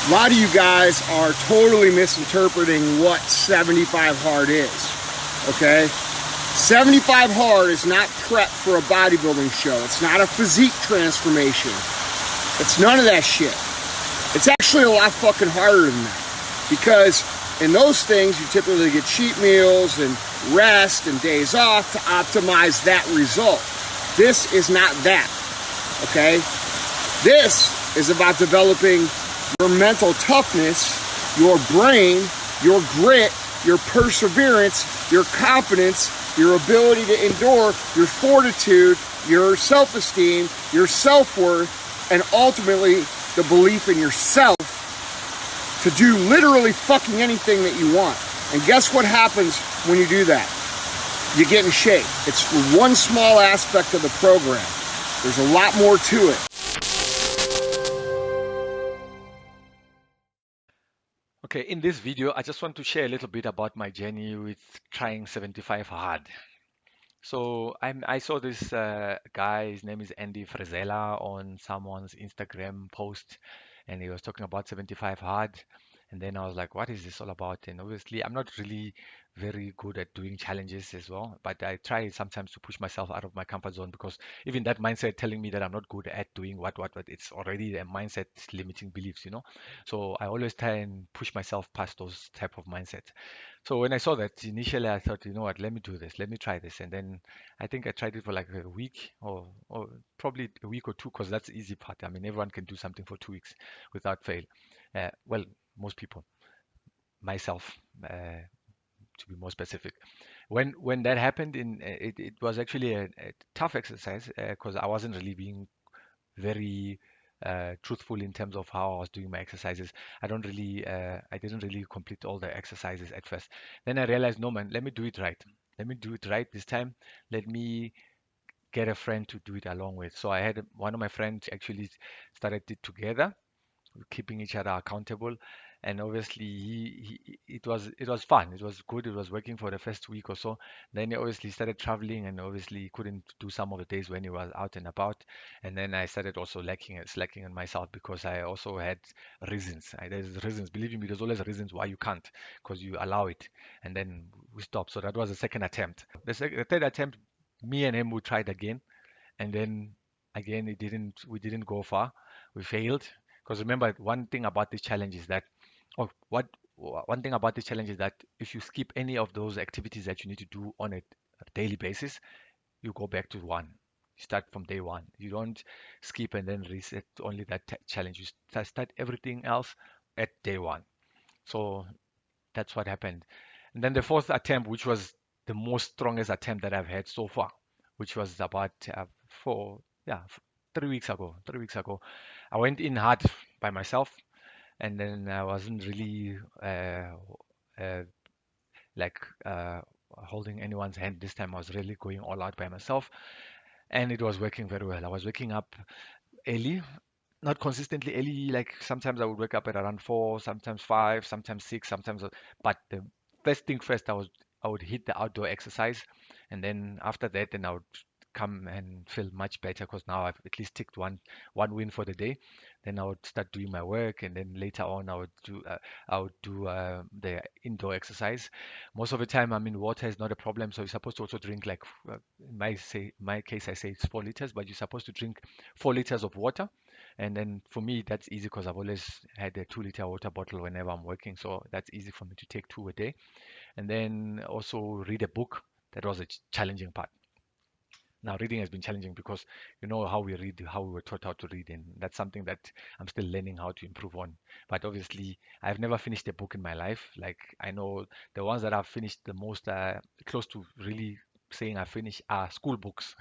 A lot of you guys are totally misinterpreting what 75 hard is, okay? 75 hard is not prep for a bodybuilding show. It's not a physique transformation. It's none of that shit. It's actually a lot fucking harder than that. Because in those things, you typically get cheat meals and rest and days off to optimize that result. This is not that, okay? This is about developing your mental toughness, your brain, your grit, your perseverance, your confidence, your ability to endure, your fortitude, your self-esteem, your self-worth, and ultimately the belief in yourself to do literally fucking anything that you want. And guess what happens when you do that? You get in shape. It's one small aspect of the program. There's a lot more to it. Okay, in this video, I just want to share a little bit about my journey with trying 75 hard. So I saw this guy, his name is Andy Frizella, on someone's Instagram post, and he was talking about 75 hard. And then I was like, what is this all about? And obviously, I'm not really very good at doing challenges as well, but I try sometimes to push myself out of my comfort zone because even that mindset telling me that I'm not good at doing what, it's already a mindset limiting beliefs. So I always try and push myself past those type of mindset. So when I saw that initially, I thought, you know what, let me do this, let me try this. And then I think I tried it for like a week or probably a week or two, because that's the easy part. I mean, everyone can do something for 2 weeks without fail. Well, most people, myself, to be more specific. When that happened, it was actually a tough exercise because I wasn't really being very truthful in terms of how I was doing my exercises. I didn't really complete all the exercises at first. Then I realized, no man, let me do it right. Let me do it right this time. Let me get a friend to do it along with. So I had one of my friends actually started it together, keeping each other accountable. And obviously, it was fun. It was good. It was working for the first week or so. Then he obviously started traveling, and obviously he couldn't do some of the days when he was out and about. And then I started also slacking on myself because I also had reasons. There's reasons. Believe me, there's always reasons why you can't, because you allow it, and then we stopped. So that was the second attempt. The third attempt, me and him, we tried again, and then again it didn't we didn't go far. We failed, because remember, one thing about this challenge is that oh what one thing about this challenge is that if you skip any of those activities that you need to do on a daily basis, you go back to one. You start from day one. You don't skip and then reset only that challenge. You start everything else at day one. So that's what happened. And then the fourth attempt, which was the most strongest attempt that I've had so far, which was about four, yeah, 3 weeks ago. 3 weeks ago, I went in hard by myself, and then I wasn't really uh, like holding anyone's hand this time. I was really going all out by myself, and it was working very well. I was waking up early, not consistently early. Like sometimes I would wake up at around 4, sometimes 5, sometimes 6, sometimes. But the first thing first, I would hit the outdoor exercise, and then after that, then I would come and feel much better because now I've at least ticked one win for the day. Then I would start doing my work, and then later on I would do the indoor exercise. Most of the time, I mean, water is not a problem, so you're supposed to also drink like in my case I say it's 4 liters, but you're supposed to drink 4 liters of water. And then for me, that's easy because I've always had a 2 liter water bottle whenever I'm working. So that's easy for me to take two a day. And then also read a book. That was a challenging part. Now, reading has been challenging because you know how we read, how we were taught how to read, and that's something that I'm still learning how to improve on. But obviously, I've never finished a book in my life. Like I know the ones that I've finished the most, close to really saying I finished, are school books.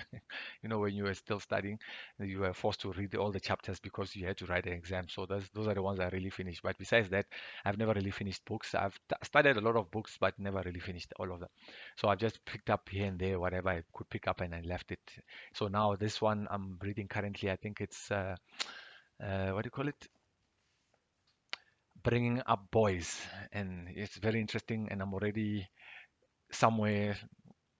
When you were still studying, you were forced to read all the chapters because you had to write an exam. So those are the ones I really finished. But besides that, I've never really finished books. I've studied a lot of books, but never really finished all of them. So I just picked up here and there whatever I could pick up, and I left it. So now this one I'm reading currently, I think it's what do you call it? Bringing Up Boys, and it's very interesting. And I'm already somewhere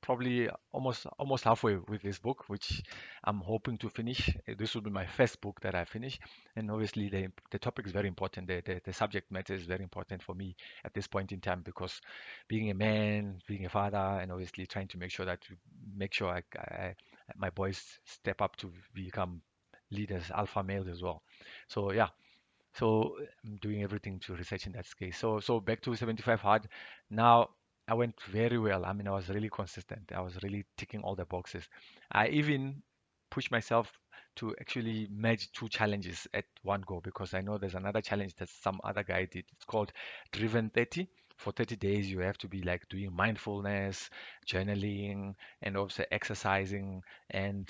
probably almost halfway with this book, which I'm hoping to finish. This will be my first book that I finish, and obviously the topic is very important. The subject matter is very important for me at this point in time because being a man, being a father, and obviously trying to make sure that make sure my boys step up to become leaders, alpha males as well. So yeah, so I'm doing everything to research in that case. So back to 75 hard. Now I went very well. I mean, I was really consistent. I was really ticking all the boxes. I even pushed myself to actually merge two challenges at one go because I know there's another challenge that some other guy did. It's called Driven 30. For 30 days, you have to be like doing mindfulness, journaling, and also exercising and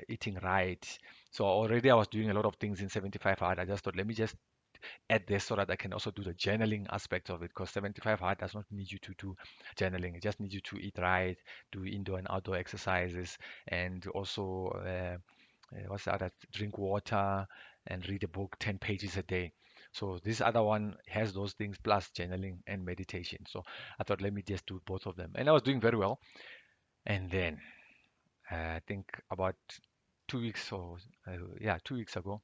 eating right. So already I was doing a lot of things in 75 hard. I just thought, let me just add this so that I can also do the journaling aspect of it because 75 hard does not need you to do journaling. It just needs you to eat right, do indoor and outdoor exercises, and also what's the other? Drink water and read a book 10 pages a day. So this other one has those things plus journaling and meditation. So I thought, let me just do both of them. And I was doing very well. And then I think about 2 weeks or yeah, 2 weeks ago,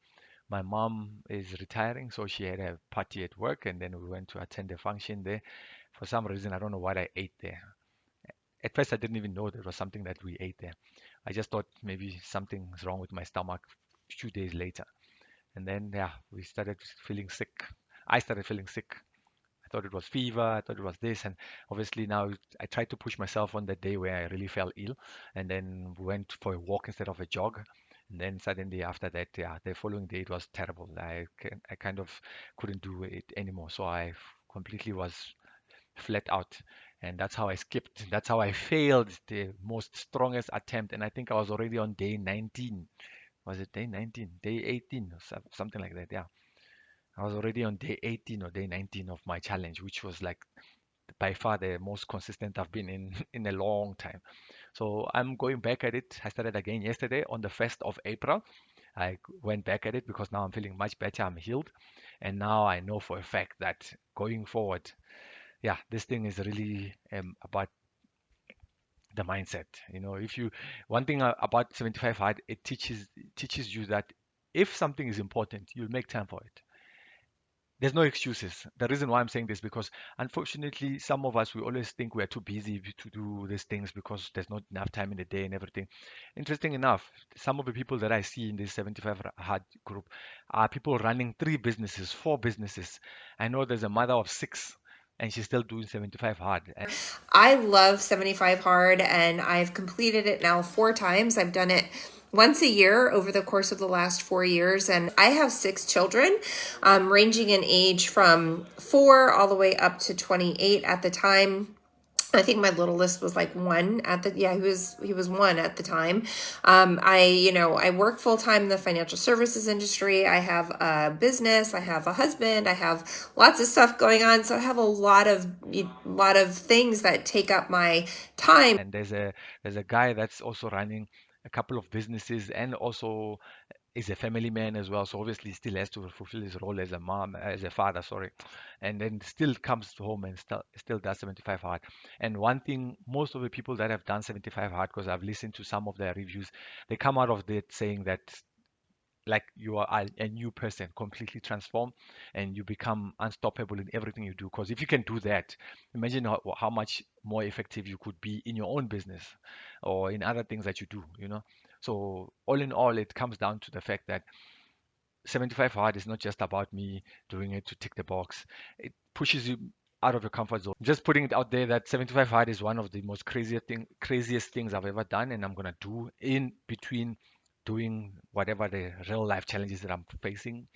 my mom is retiring, so she had a party at work, and then we went to attend the function there. For some reason, I don't know what I ate there. At first, I didn't even know there was something that we ate there. I just thought maybe something's wrong with my stomach a few days later. And then, yeah, we started feeling sick. I started feeling sick. I thought it was fever. I thought it was this. And obviously now I tried to push myself on that day where I really felt ill and then went for a walk instead of a jog. And then suddenly after that, yeah, the following day it was terrible. I kind of couldn't do it anymore. So I completely was flat out. And that's how I skipped. That's how I failed the most strongest attempt. And I think I was already on day 19. Was it day 19? Day 18 or something like that. Yeah. I was already on day 18 or day 19 of my challenge, which was like by far the most consistent I've been in in a long time. So I'm going back at it. I started again yesterday on the 1st of April. I went back at it because now I'm feeling much better. I'm healed. And now I know for a fact that going forward, yeah, this thing is really about the mindset. You know, if you one thing about 75 hard, it teaches you that if something is important, you'll make time for it. There's no excuses. The reason why I'm saying this because unfortunately, some of us we always think we're too busy to do these things because there's not enough time in the day and everything. Interesting enough, some of the people that I see in this 75 hard group are people running three businesses, four businesses. I know there's a mother of six and she's still doing 75 hard. I love 75 hard and I've completed it now 4 times. I've done it once a year over the course of the last 4 years. And I have 6 children, ranging in age from 4 all the way up to 28 at the time. I think my littlest was like one at the, yeah, he was one at the time. I work full time in the financial services industry. I have a business, I have a husband, I have lots of stuff going on. So I have a lot of things that take up my time. And there's a guy that's also running a couple of businesses and also is a family man as well. So obviously he still has to fulfill his role as a mom, as a father, sorry. And then still comes home and still does 75 hard. And one thing, most of the people that have done 75 hard, because I've listened to some of their reviews, they come out of it saying that like you are a new person, completely transformed, and you become unstoppable in everything you do. Because if you can do that, imagine how much more effective you could be in your own business or in other things that you do, you know. So all in all, it comes down to the fact that 75 hard is not just about me doing it to tick the box. It pushes you out of your comfort zone. Just putting it out there that 75 hard is one of the most craziest things I've ever done, and I'm gonna do in between doing whatever the real life challenges that I'm facing.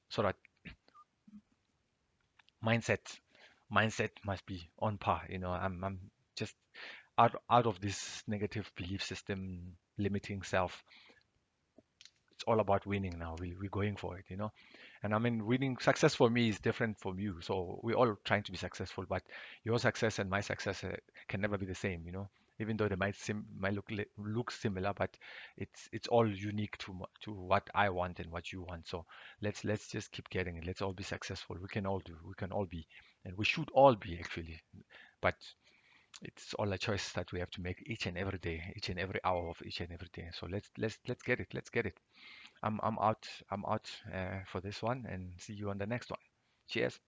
So that mindset mindset must be on par. You know, I'm just out of this negative belief system, limiting self. It's all about winning now. We're going for it, you know. And I mean, winning success for me is different from you. So we're all trying to be successful, but your success and my success can never be the same, you know. Even though they might look similar, but it's all unique to what I want and what you want. So let's just keep getting it. Let's all be successful. We can all be, and we should all be actually. But It's all a choice that we have to make each and every day, each and every hour of each and every day. So let's get it. Let's get it. I'm out. I'm out for this one, and see you on the next one. Cheers.